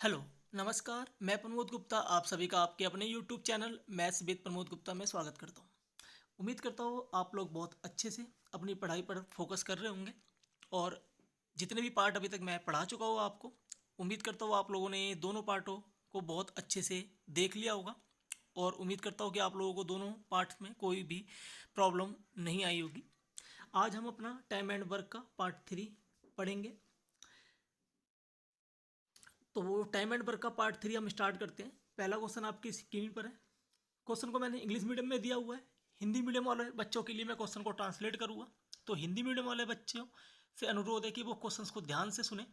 Hello, नमस्कार। मैं प्रमोद गुप्ता आप सभी का आपके अपने YouTube channel maths with Pramod Gupta में स्वागत करता हूँ। उम्मीद करता हूँ आप लोग बहुत अच्छे से अपनी पढ़ाई पर फोकस कर रहे होंगे और जितने भी पार्ट अभी तक मैं पढ़ा चुका हूँ आपको, उम्मीद करता हूँ आप लोगों ने दोनों पार्टों को बहुत अच्छे से देख लिया होगा और उम्मीद करता हूँ कि आप लोगों को दोनों पार्ट्स में कोई भी प्रॉब्लम नहीं आई होगी। आज हम अपना टाइम एंड वर्क का पार्ट 3 पढ़ेंगे। तो वो टाइम एंड वर्क का पार्ट 3 हम स्टार्ट करते हैं। पहला क्वेश्चन आपकी स्क्रीन पर है। क्वेश्चन को मैंने इंग्लिश मीडियम में दिया हुआ है। हिंदी मीडियम वाले बच्चों के लिए मैं क्वेश्चन को ट्रांसलेट करूँगा। तो हिंदी मीडियम वाले बच्चों से अनुरोध है कि वो क्वेश्चंस को ध्यान से सुने।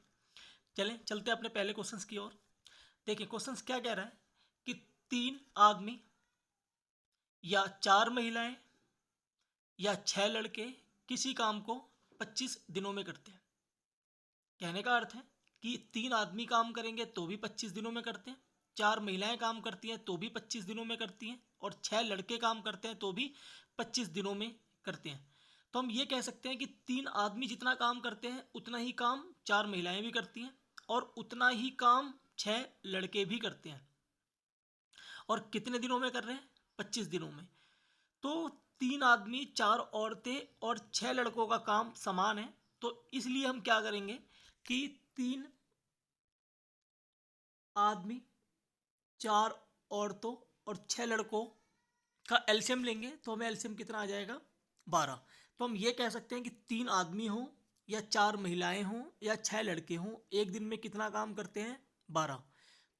चलते हैं अपने पहले क्वेश्चंस की ओर। देखिए क्वेश्चंस क्या कह रहा है कि 3 आदमी या 4 महिलाएं या 6 लड़के किसी काम को 25 दिनों में करते हैं। कहने का अर्थ है कि 3 आदमी काम करेंगे तो भी 25 दिनों में करते हैं, 4 महिलाएं काम करती हैं तो भी 25 दिनों में करती हैं और 6 लड़के काम करते हैं तो भी 25 दिनों में करते हैं। तो हम ये कह सकते हैं कि 3 आदमी जितना काम करते हैं उतना ही काम 4 महिलाएं भी करती हैं और उतना ही काम 6 लड़के भी करते हैं। और कितने दिनों में कर रहे हैं? 25 दिनों में। तो 3 आदमी, 4 औरतें और 6 लड़कों का काम समान है। तो इसलिए हम क्या करेंगे कि 3 आदमी, 4 औरतों और 6 लड़कों का एलसीएम लेंगे तो हमें एलसीएम कितना आ जाएगा? 12। तो हम ये कह सकते हैं कि 3 आदमी हों या 4 महिलाएं हों या 6 लड़के हों, एक दिन में कितना काम करते हैं? 12।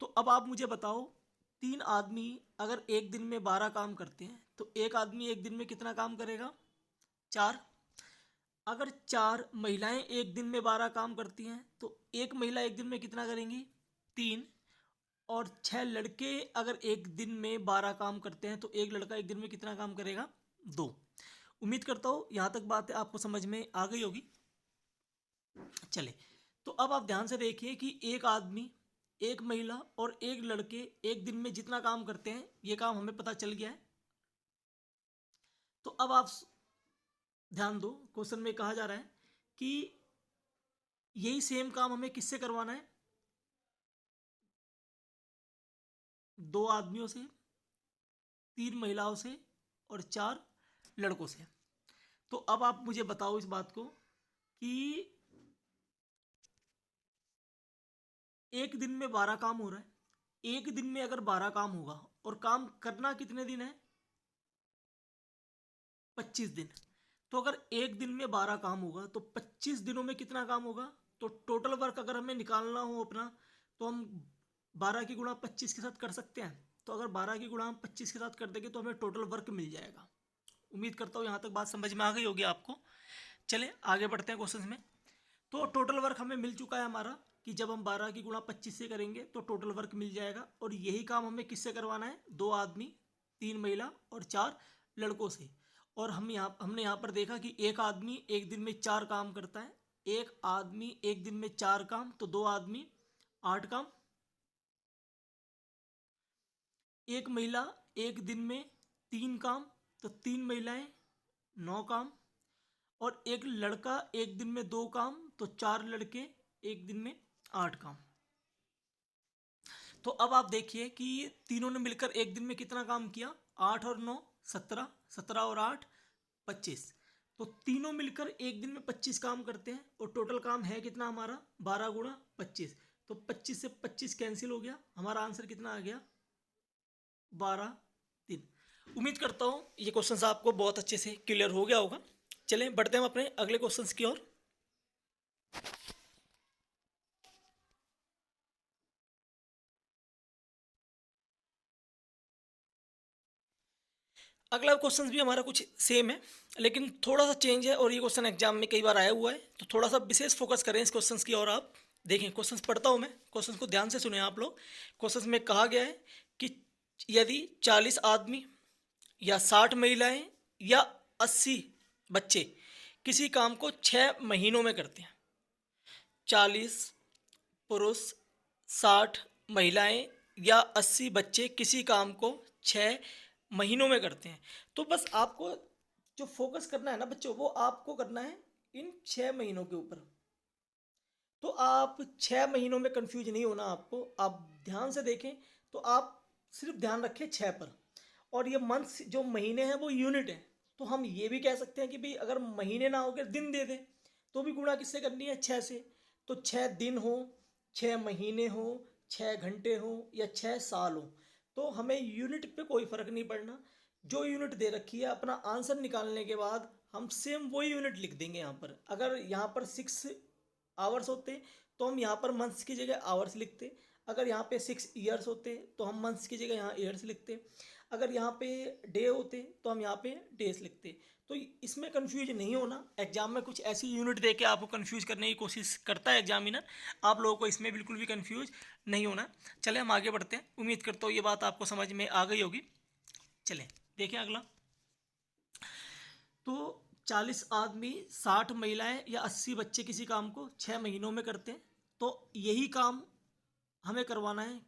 तो अब आप मुझे बताओ, 3 आदमी अगर एक दिन में 12 काम करते हैं तो एक आदमी एक दिन में कितना काम करेगा? 4। अगर 4 महिलाएं एक दिन में 12 काम करती हैं तो एक महिला एक दिन में कितना करेंगी? 3। और 6 लड़के अगर एक दिन में 12 काम करते हैं तो एक लड़का एक दिन में कितना काम करेगा? 2। उम्मीद करता हूँ यहाँ तक बात आपको समझ में आ गई होगी। चले, तो अब आप ध्यान से देखिए कि एक आदमी, एक महिला और एक लड़के एक दिन में जितना काम करते हैं ये काम हमें पता चल गया है। तो अब आप ध्यान दो, क्वेश्चन में कहा जा रहा है कि यही सेम काम हमें किससे करवाना है? 2 आदमियों से, 3 महिलाओं से और 4 लड़कों से। तो अब आप मुझे बताओ इस बात को कि एक दिन में 12 काम हो रहा है। एक दिन में अगर 12 काम होगा और काम करना कितने दिन है? 25 दिन। तो अगर एक दिन में 12 काम होगा तो 25 दिनों में कितना काम होगा? तो टोटल वर्क अगर हमें निकालना हो अपना, तो हम 12 की गुणा 25 के साथ कर सकते हैं। तो अगर 12 की गुणा हम 25 के साथ कर देंगे तो हमें टोटल वर्क मिल जाएगा। उम्मीद करता हूँ यहाँ तक बात समझ में आ गई होगी आपको। चलें आगे बढ़ते हैं क्वेश्चन में। तो टोटल वर्क हमें मिल चुका है हमारा कि जब हम 12 की गुणा 25 से करेंगे तो टोटल वर्क मिल जाएगा। और यही काम हमें किससे करवाना है? 2 आदमी, 3 महिला और 4 लड़कों से। और हमने यहाँ पर देखा कि एक आदमी एक दिन में 4 काम करता है। एक आदमी एक दिन में 4 काम, तो 2 आदमी 8 काम। एक महिला एक दिन में 3 काम, तो 3 महिलाएं 9 काम। और एक लड़का एक दिन में 2 काम, तो 4 लड़के एक दिन में 8 काम। तो अब आप देखिए कि तीनों ने मिलकर एक दिन में कितना काम किया? 8 और 9 17, 17 और 8 25। तो तीनों मिलकर एक दिन में 25 काम करते हैं और टोटल काम है कितना हमारा? 12 गुणा 25। तो 25 से 25 कैंसिल हो गया, हमारा आंसर कितना आ गया? 12 3। उम्मीद करता हूँ ये क्वेश्चन आपको बहुत अच्छे से क्लियर हो गया होगा। चलें बढ़ते हैं अपने अगले क्वेश्चन की ओर। अगला क्वेश्चन भी हमारा कुछ सेम है लेकिन थोड़ा सा चेंज है और ये क्वेश्चन एग्जाम में कई बार आया हुआ है, तो थोड़ा सा विशेष फोकस करें इस क्वेश्चन की और। आप देखें, क्वेश्चन पढ़ता हूँ मैं, क्वेश्चन को ध्यान से सुने आप लोग। क्वेश्चन में कहा गया है कि यदि 40 आदमी या 60 महिलाएं या 80 बच्चे किसी काम को 6 महीनों में करते हैं, 40 पुरुष, 60 महिलाएं या 80 बच्चे किसी काम को 6 महीनों में करते हैं। तो बस आपको जो फोकस करना है ना बच्चों, वो आपको करना है इन 6 महीनों के ऊपर। तो आप 6 महीनों में कंफ्यूज नहीं होना आपको, आप ध्यान से देखें तो आप सिर्फ ध्यान रखें 6 पर। और ये मंथ्स जो महीने हैं वो यूनिट है, तो हम ये भी कह सकते हैं कि भाई अगर महीने ना होकर दिन दे दे तो भी गुणा किससे करनी है, 6 से। तो 6 दिन हो, 6 महीने हो, 6 घंटे हो या 6 साल हो, तो हमें यूनिट पे कोई फर्क नहीं पड़ना। जो यूनिट दे रखी है अपना आंसर निकालने के बाद हम सेम वही यूनिट लिख देंगे यहाँ पर। अगर यहाँ पर 6 आवर्स होते तो हम यहाँ पर मंथ्स की जगह आवर्स लिखते। अगर यहाँ पे 6 ईयर्स होते तो हम मंथ्स की जगह यहाँ ईयर्स लिखते। अगर यहाँ पे डे होते तो हम यहाँ पे डेज लिखते। तो इसमें कंफ्यूज नहीं होना। एग्जाम में कुछ ऐसी यूनिट दे के आपको कंफ्यूज करने की कोशिश करता है एग्जामिनर, आप लोगों को इसमें बिल्कुल भी कंफ्यूज नहीं होना। चले हम आगे बढ़ते हैं, उम्मीद करता हूँ ये बात आपको समझ में आ गई होगी। चलें देखिए अगला। तो 40 आदमी, 60 महिलाएं या 80 बच्चे किसी काम को 6 महीनों में करते हैं। तो यही काम हमें करवाना है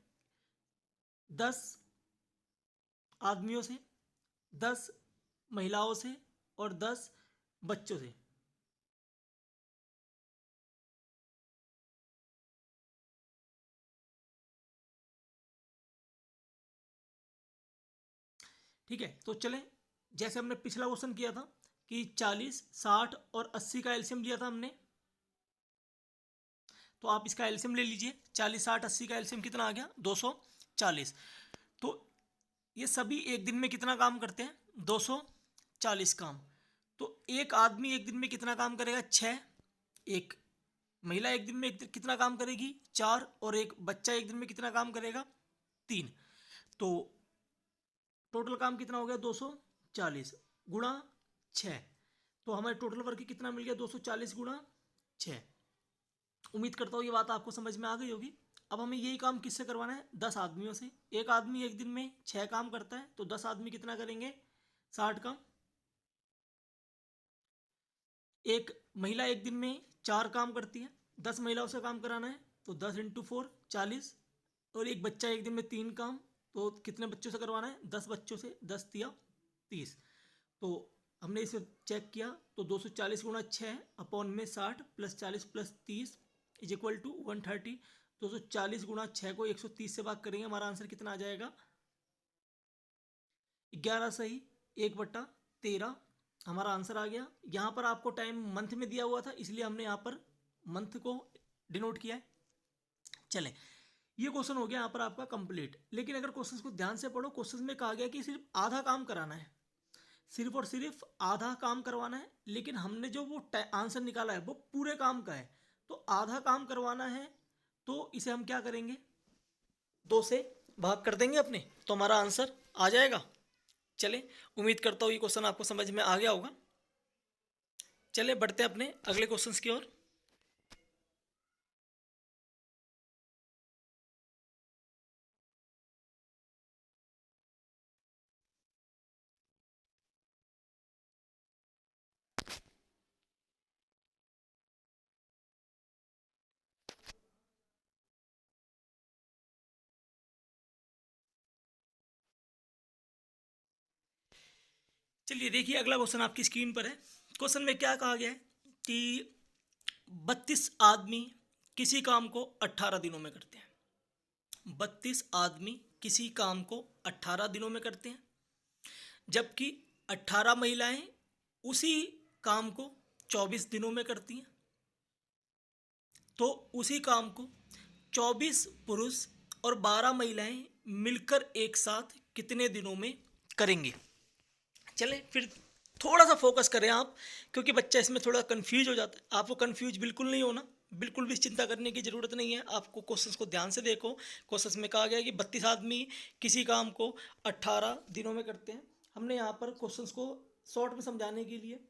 10 आदमियों से, 10 महिलाओं से और 10 बच्चों से। ठीक है, तो चलें जैसे हमने पिछला क्वेश्चन किया था कि 40, 60 और 80 का एलसीएम लिया था हमने, तो आप इसका एलसीएम ले लीजिए। 40, 60, 80 का एलसीएम कितना आ गया, 240। तो ये सभी एक दिन में कितना काम करते हैं, 240 काम। तो एक आदमी एक दिन में कितना काम करेगा, 6। एक महिला एक दिन में कितना काम करेगी, 4। और एक बच्चा एक दिन में कितना काम करेगा, 3। तो टोटल काम कितना हो गया, 240 गुणा 6। तो हमारे टोटल वर्क कितना मिल गया, 240 गुणा 6। उम्मीद करता हूँ ये बात आपको समझ में आ गई होगी। अब हमें यही काम किससे करवाना है, 10 आदमियों से। एक आदमी एक दिन में 6 काम करता है, तो 10 आदमी कितना करेंगे, 60 काम। एक महिला एक दिन में 4 काम करती है, 10 महिलाओं से काम कराना है, तो 10 × 4 40। और एक बच्चा एक दिन में 3 काम, तो कितने बच्चों से करवाना है, 10 बच्चों से, 10 × 30। तो हमने इसे चेक किया तो 240 गुणा 6 अपॉन में 60 + 40 + 30 इज इक्वल टू 130। 240 गुणा 6 को 130 से भाग करेंगे, हमारा आंसर कितना आ जाएगा, 11 सही 1/13 हमारा आंसर आ गया। यहाँ पर आपको टाइम मंथ में दिया हुआ था, इसलिए हमने यहाँ पर मंथ को डिनोट किया है। चले ये क्वेश्चन हो गया यहाँ पर आपका कंप्लीट। लेकिन अगर क्वेश्चन को ध्यान से पढ़ो, क्वेश्चन में कहा गया कि सिर्फ आधा काम कराना है, सिर्फ और सिर्फ आधा काम करवाना है। लेकिन हमने जो वो आंसर निकाला है वो पूरे काम का है, तो आधा काम करवाना है तो इसे हम क्या करेंगे, 2 से भाग कर देंगे अपने, तो हमारा आंसर आ जाएगा। चले उम्मीद करता हूँ ये क्वेश्चन आपको समझ में आ गया होगा। चले बढ़ते हैं अपने अगले क्वेश्चंस की ओर। चलिए देखिए अगला क्वेश्चन आपकी स्क्रीन पर है। क्वेश्चन में क्या कहा गया है कि 32 आदमी किसी काम को 18 दिनों में करते हैं। 32 आदमी किसी काम को 18 दिनों में करते हैं, जबकि 18 महिलाएं उसी काम को 24 दिनों में करती हैं। तो उसी काम को 24 पुरुष और 12 महिलाएं मिलकर एक साथ कितने दिनों में करेंगे। चलें फिर थोड़ा सा फोकस करें आप, क्योंकि बच्चा इसमें थोड़ा कंफ्यूज हो जाता है। आपको कंफ्यूज बिल्कुल नहीं होना, बिल्कुल भी चिंता करने की ज़रूरत नहीं है। आपको क्वेश्चंस को ध्यान से देखो। क्वेश्चंस में कहा गया है कि 32 आदमी किसी काम को 18 दिनों में करते हैं। हमने यहाँ पर क्वेश्चंस को शॉर्ट में समझाने के लिए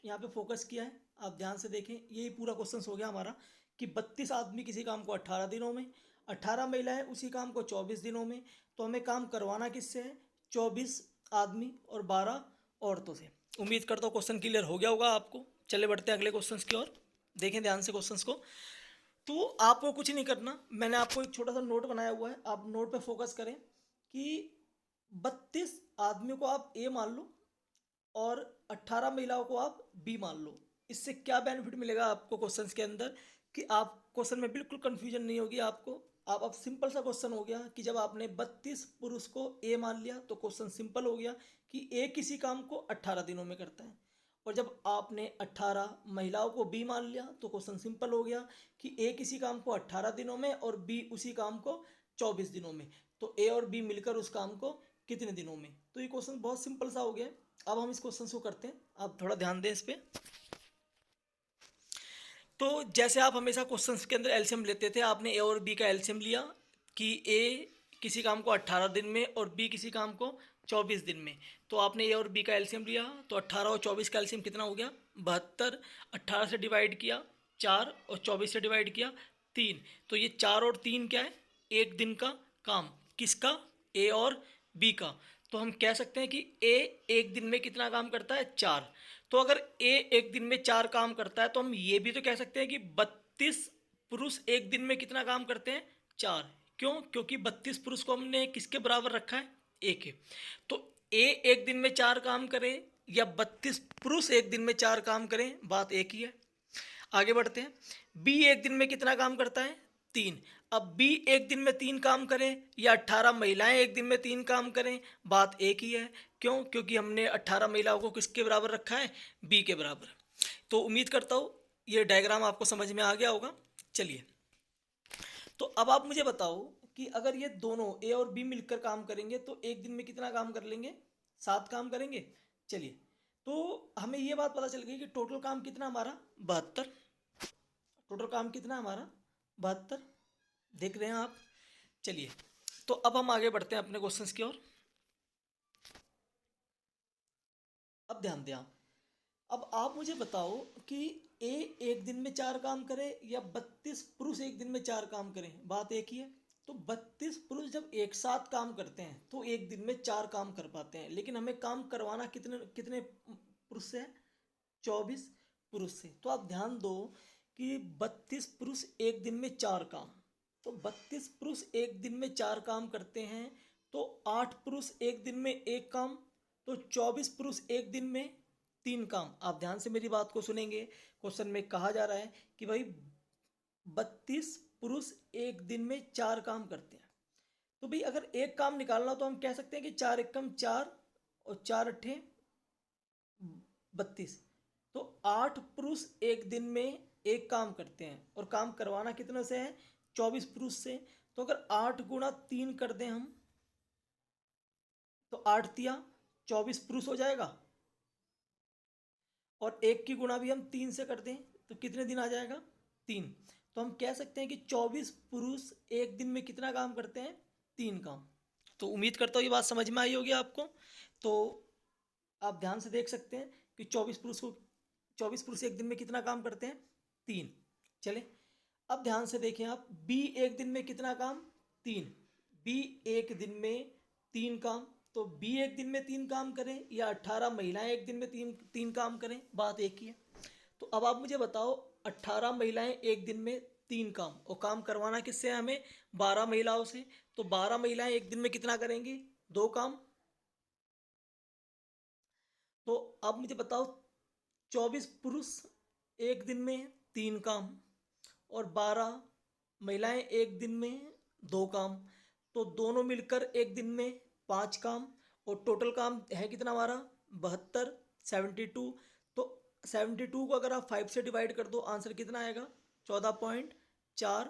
यहाँ पे फोकस किया है। आप ध्यान से देखें, यही पूरा क्वेश्चन हो गया हमारा कि 32 आदमी किसी काम को 18 दिनों में, 18 महिलाएं उसी काम को 24 दिनों में। तो हमें काम करवाना किससे है, 24 आदमी और 12 औरतों से। उम्मीद करता हूँ क्वेश्चन क्लियर हो गया होगा आपको। चले बढ़ते हैं अगले क्वेश्चन की ओर। देखें ध्यान से क्वेश्चन को। तो आपको कुछ नहीं करना, मैंने आपको एक छोटा सा नोट बनाया हुआ है, आप नोट पे फोकस करें कि 32 आदमियों को आप ए मान लो और 18 महिलाओं को आप बी मान लो। इससे क्या बेनिफिट मिलेगा आपको क्वेश्चंस के अंदर कि आप क्वेश्चन में बिल्कुल कंफ्यूजन नहीं होगी आपको। आप अब सिंपल सा क्वेश्चन हो गया कि जब आपने 32 पुरुष को ए मान लिया तो क्वेश्चन सिंपल हो गया कि ए किसी काम को 18 दिनों में करता है। और जब आपने 18 महिलाओं को बी मान लिया तो क्वेश्चन सिंपल हो गया कि ए किसी काम को 18 दिनों में और बी उसी काम को 24 दिनों में। तो ए और बी मिलकर उस काम को कितने दिनों में। तो ये क्वेश्चन बहुत सिंपल सा हो गया। अब हम इस क्वेश्चन को करते हैं, आप थोड़ा ध्यान दें इस पर। तो जैसे आप हमेशा क्वेश्चंस के अंदर एलसीएम लेते थे, आपने ए और बी का एलसीएम लिया कि ए किसी काम को 18 दिन में और बी किसी काम को 24 दिन में। तो आपने ए और बी का एलसीएम लिया तो 18 और 24 का एलसीएम कितना हो गया 72। 18 से डिवाइड किया 4 और 24 से डिवाइड किया 3। तो ये 4 और 3 क्या है, एक दिन का काम। किसका, ए और बी का। तो हम कह सकते हैं कि ए एक दिन में कितना काम करता है 4। तो अगर ए एक दिन में 4 काम करता है तो हम ये भी तो कह सकते हैं कि 32 पुरुष एक दिन में कितना काम करते हैं 4। क्यों, क्योंकि 32 पुरुष को हमने किसके बराबर रखा है, ए के। तो ए एक दिन में 4 काम करे या 32 पुरुष एक दिन में 4 काम करें, बात एक ही है। आगे बढ़ते हैं। बी एक दिन में कितना काम करता है 3। अब बी एक दिन में 3 काम करें या 18 महिलाएं एक दिन में 3 काम करें, बात एक ही है। क्यों, क्योंकि हमने 18 महिलाओं को किसके बराबर रखा है, बी के बराबर। तो उम्मीद करता हूँ ये डायग्राम आपको समझ में आ गया होगा। चलिए, तो अब आप मुझे बताओ कि अगर ये दोनों ए और बी मिलकर काम करेंगे तो एक दिन में कितना काम कर लेंगे, 7 काम करेंगे। चलिए, तो हमें ये बात पता चल गई कि टोटल काम कितना हमारा 72। टोटल काम कितना हमारा 72, देख रहे हैं आप। चलिए, तो अब हम आगे बढ़ते हैं अपने क्वेश्चंस की ओर। अब ध्यान दें आप। अब आप मुझे बताओ कि ए एक दिन में 4 काम करे या 32 पुरुष एक दिन में 4 काम करें, बात एक ही है। तो 32 पुरुष जब एक साथ काम करते हैं तो एक दिन में 4 काम कर पाते हैं, लेकिन हमें काम करवाना कितने कितने पुरुष से है, 24 पुरुष से। तो आप ध्यान दो कि 32 पुरुष एक दिन में 4 काम। तो 32 पुरुष एक दिन में 4 काम करते हैं तो 8 पुरुष एक दिन में 1 काम, तो 24 पुरुष एक दिन में 3 काम। आप ध्यान से मेरी बात को सुनेंगे। क्वेश्चन में कहा जा रहा है कि भाई 32 पुरुष एक दिन में 4 काम करते हैं। तो भाई अगर एक काम निकालना तो हम कह सकते हैं कि 4 एकम 4 और 4 अट्ठे 32। तो 8 पुरुष एक दिन में 1 काम करते हैं और काम करवाना कितने से है, 24 पुरुष से। तो अगर 8 गुणा 3 कर दें हम तो 8 तिया 24 पुरुष हो जाएगा, और 1 की गुणा भी हम 3 से कर दें तो कितने दिन आ जाएगा, 3। तो हम कह सकते हैं कि 24 पुरुष एक दिन में कितना काम करते हैं, 3 काम। तो उम्मीद करता हूँ ये बात समझ में आई होगी आपको। तो आप ध्यान से देख सकते हैं कि 24 पुरुष एक दिन में कितना काम करते हैं, 3। चले, अब ध्यान से देखें आप, बी एक दिन में कितना काम, 3। बी एक दिन में 3 काम। तो बी एक दिन में 3 काम करें या 18 महिलाएं एक दिन में तीन काम करें, बात एक ही है। तो अब आप मुझे बताओ, 18 महिलाएं एक दिन में 3 काम, और काम करवाना किससे है हमें, 12 महिलाओं से। तो 12 महिलाएं एक दिन में कितना करेंगी, 2 काम। तो अब मुझे बताओ, 24 पुरुष एक दिन में 3 काम और 12 महिलाएं एक दिन में 2 काम। तो दोनों मिलकर एक दिन में 5 काम, और टोटल काम है कितना हमारा 72, 72। तो 72 को अगर आप 5 से डिवाइड कर दो, आंसर कितना आएगा, 14.4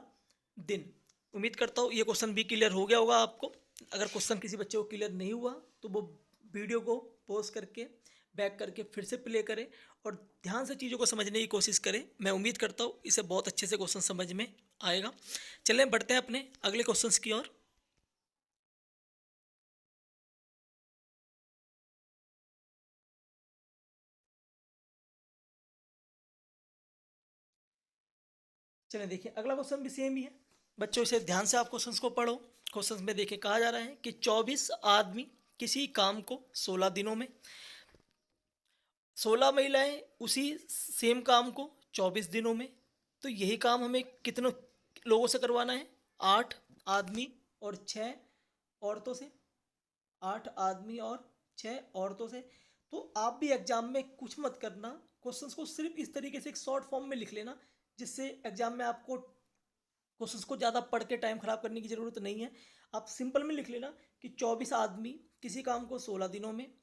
दिन। उम्मीद करता हूँ ये क्वेश्चन भी क्लियर हो गया होगा आपको। अगर क्वेश्चन किसी बच्चे को क्लियर नहीं हुआ तो वो वीडियो को पॉज करके बैक करके फिर से प्ले करें और ध्यान से चीज़ों को समझने की कोशिश करें। मैं उम्मीद करता हूँ इसे बहुत अच्छे से क्वेश्चन समझ में आएगा। चलें बढ़ते हैं अपने अगले क्वेश्चंस की ओर। चलें देखिए, अगला क्वेश्चन भी सेम ही है बच्चों, इसे ध्यान से आप क्वेश्चंस को पढ़ो। क्वेश्चंस में देखिए कहा जा रहा है कि 24 आदमी किसी काम को 16 दिनों में, 16 महिलाएं उसी सेम काम को 24 दिनों में। तो यही काम हमें कितनों लोगों से करवाना है, 8 आदमी और 6 औरतों से। 8 आदमी और 6 औरतों से। तो आप भी एग्जाम में कुछ मत करना, क्वेश्चंस को सिर्फ इस तरीके से एक शॉर्ट फॉर्म में लिख लेना जिससे एग्जाम में आपको क्वेश्चंस को ज़्यादा पढ़ के टाइम खराब करने की ज़रूरत नहीं है। आप सिंपल में लिख लेना कि 24 आदमी किसी काम को 16 दिनों में,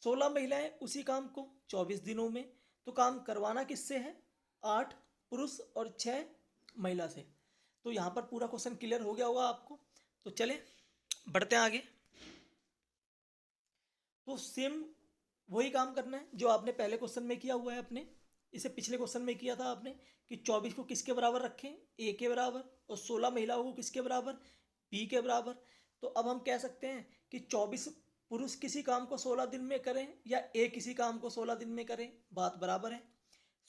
16 महिलाएं उसी काम को 24 दिनों में। तो काम करवाना किससे है? 8 पुरुष और 6 महिला से। तो यहाँ पर पूरा क्वेश्चन क्लियर हो गया होगा आपको। तो चले बढ़ते हैं आगे। तो सेम वही काम करना है जो आपने पहले क्वेश्चन में किया हुआ है अपने, इसे पिछले क्वेश्चन में किया था आपने कि 24 को किसके बराबर रखें? ए के बराबर। और 16 महिलाओं को किसके बराबर? बी के बराबर। तो अब हम कह सकते हैं कि 24 पुरुष किसी काम को 16 दिन में करें या ए किसी काम को 16 दिन में करें, बात बराबर है।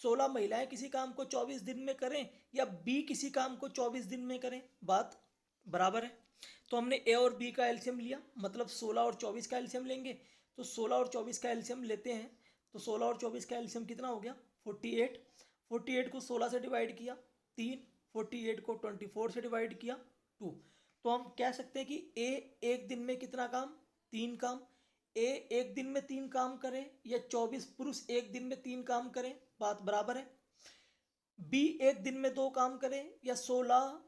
16 महिलाएं किसी काम को 24 दिन में करें या बी किसी काम को 24 दिन में करें, बात बराबर है। तो हमने ए और बी का एलसीएम लिया, मतलब 16 और 24 का एलसीएम लेंगे। तो 16 और 24 का एलसीएम लेते हैं। तो 16 और 24 का एलसीएम कितना हो गया? 48। 48 को 16 से डिवाइड किया 3, 48 को 24 से डिवाइड किया 2। तो हम कह सकते हैं कि ए एक दिन में कितना काम? 3 काम। ए एक दिन में 3 काम करे या 24 पुरुष एक दिन में 3 काम करें, बात बराबर है। बी एक दिन में 2 काम करें या 16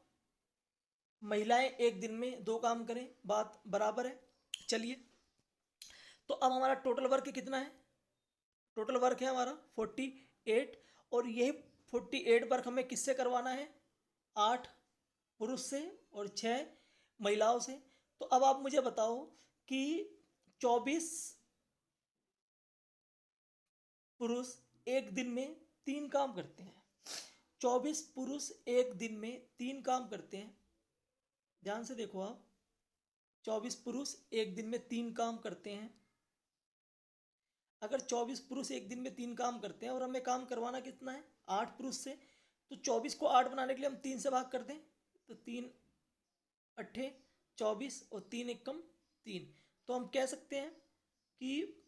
महिलाएं एक दिन में 2 काम करें, बात बराबर है। चलिए, तो अब हमारा टोटल वर्क कितना है? टोटल वर्क है हमारा 48। और यही 48 वर्क हमें किससे करवाना है? 8 पुरुष से और 6 महिलाओं से। तो अब आप मुझे बताओ कि 24 पुरुष एक दिन में 3 काम करते हैं। 24 पुरुष एक दिन में 3 काम करते हैं। ध्यान से देखो आप, 24 पुरुष एक दिन में 3 काम करते हैं। अगर 24 पुरुष एक दिन में 3 काम करते हैं और हमें काम करवाना कितना है? 8 पुरुष से। तो 24 को 8 बनाने के लिए हम 3 से भाग कर दें। तो 3 अट्ठे 24 और 3 एकम 3। तो हम कह सकते हैं कि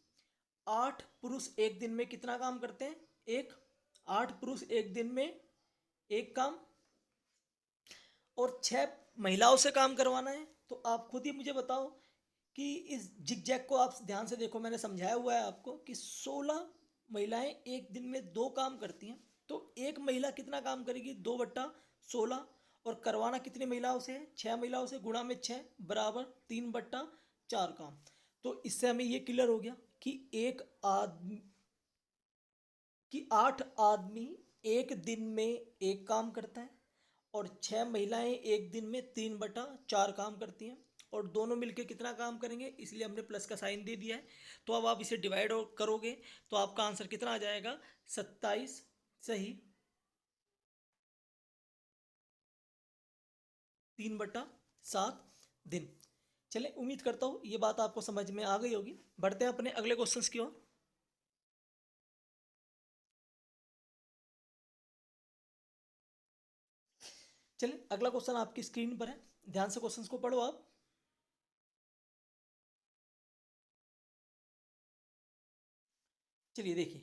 8 पुरुष एक दिन में कितना काम करते हैं? 1। 8 पुरुष एक दिन में 1 काम और 6 महिलाओं से काम करवाना है। तो आप खुद ही मुझे बताओ कि इस जिगजैग को आप ध्यान से देखो, मैंने समझाया हुआ है आपको कि 16 महिलाएं एक दिन में 2 काम करती हैं। तो एक महिला कितना काम करेगी? 2/16। और करवाना कितनी महिलाओं से है? 6 महिलाओं से। गुणा में 6 बराबर 3/4 काम। तो इससे हमें ये क्लियर हो गया कि 8 आदमी एक दिन में 1 काम करता है और 6 महिलाएं एक दिन में 3/4 काम करती हैं और दोनों मिलकर कितना काम करेंगे, इसलिए हमने प्लस का साइन दे दिया है। तो अब आप इसे डिवाइड करोगे तो आपका आंसर कितना आ जाएगा? 27 सही 3/7 दिन। चले, उम्मीद करता हूँ ये बात आपको समझ में आ गई होगी। बढ़ते हैं अपने अगले क्वेश्चंस की ओर। चलिए, अगला क्वेश्चन आपकी स्क्रीन पर है, ध्यान से क्वेश्चंस को पढ़ो आप। चलिए देखिए,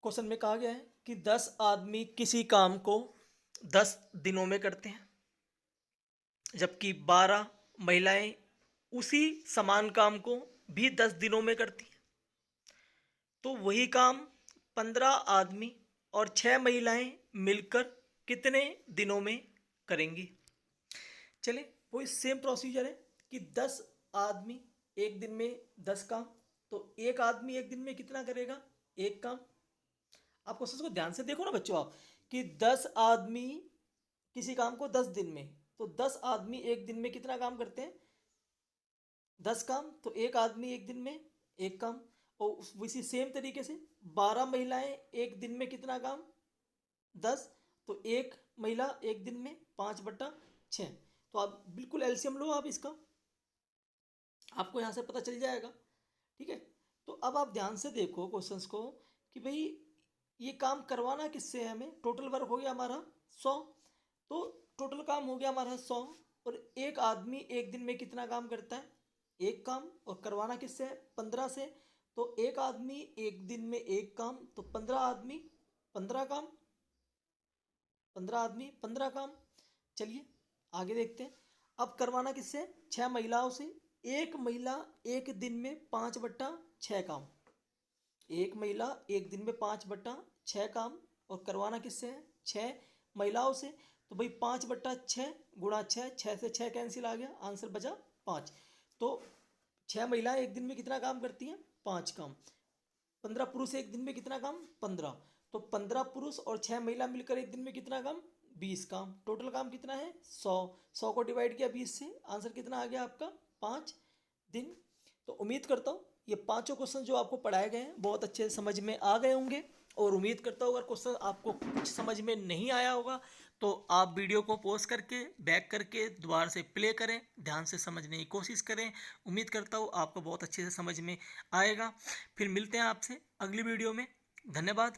क्वेश्चन में कहा गया है कि 10 आदमी किसी काम को 10 दिनों में करते हैं, जबकि 12 महिलाएं उसी समान काम को भी 10 दिनों में करती हैं। तो वही काम 15 आदमी और 6 महिलाएं मिलकर कितने दिनों में करेंगी? चले, वही सेम प्रोसीजर है कि 10 आदमी एक दिन में 10 काम। तो एक आदमी एक दिन में कितना करेगा? 1 काम। आप क्वेश्चन को ध्यान से देखो ना बच्चों आप, कि 10 आदमी किसी काम को 10 दिन में, तो 10 आदमी एक दिन में कितना काम करते हैं? 10 काम। तो एक आदमी एक दिन में 1 काम। और इसी सेम तरीके से 12 महिलाएं एक दिन में कितना काम? 10। तो एक महिला एक दिन में 5/6। तो आप बिल्कुल एलसीएम लो आप इसका, आपको यहाँ से पता चल जाएगा। ठीक है, तो अब आप ध्यान से देखो क्वेश्चंस को कि भाई ये काम करवाना किससे है हमें? टोटल वर्क हो गया हमारा 100। तो टोटल काम हो गया हमारा 100 और एक आदमी एक दिन में कितना काम करता है? 1 काम। और करवाना किससे है? 15 से। तो एक आदमी एक दिन में 1 काम, तो 15 आदमी 15 काम, 15 आदमी 15 काम। चलिए आगे देखते हैं। अब करवाना किससे? 6 महिलाओं से। एक महिला एक दिन में 5/6 काम। एक महिला एक दिन में 5/6 काम और करवाना किससे है, 6 महिलाओं से। तो भाई 5/6 गुणा 6, 6 से 6 कैंसिल आ गया, आंसर बचा 5। तो 6 महिलाएं एक दिन में कितना काम करती हैं, 5 काम। 15 पुरुष एक दिन में कितना काम, 15। तो 15 पुरुष और 6 महिला मिलकर एक दिन में कितना काम, 20 काम। टोटल काम कितना है, 100। 100 को डिवाइड किया 20 से, आंसर कितना आ गया आपका, 5 दिन। तो उम्मीद करता हूँ ये पांचों क्वेश्चन जो आपको पढ़ाए गए हैं बहुत अच्छे से समझ में आ गए होंगे। और उम्मीद करता हूँ अगर क्वेश्चन आपको कुछ समझ में नहीं आया होगा तो आप वीडियो को पॉज करके बैक करके दोबारा से प्ले करें, ध्यान से समझने की कोशिश करें। उम्मीद करता हूँ आपको बहुत अच्छे से समझ में आएगा। फिर मिलते हैं आपसे अगली वीडियो में। धन्यवाद।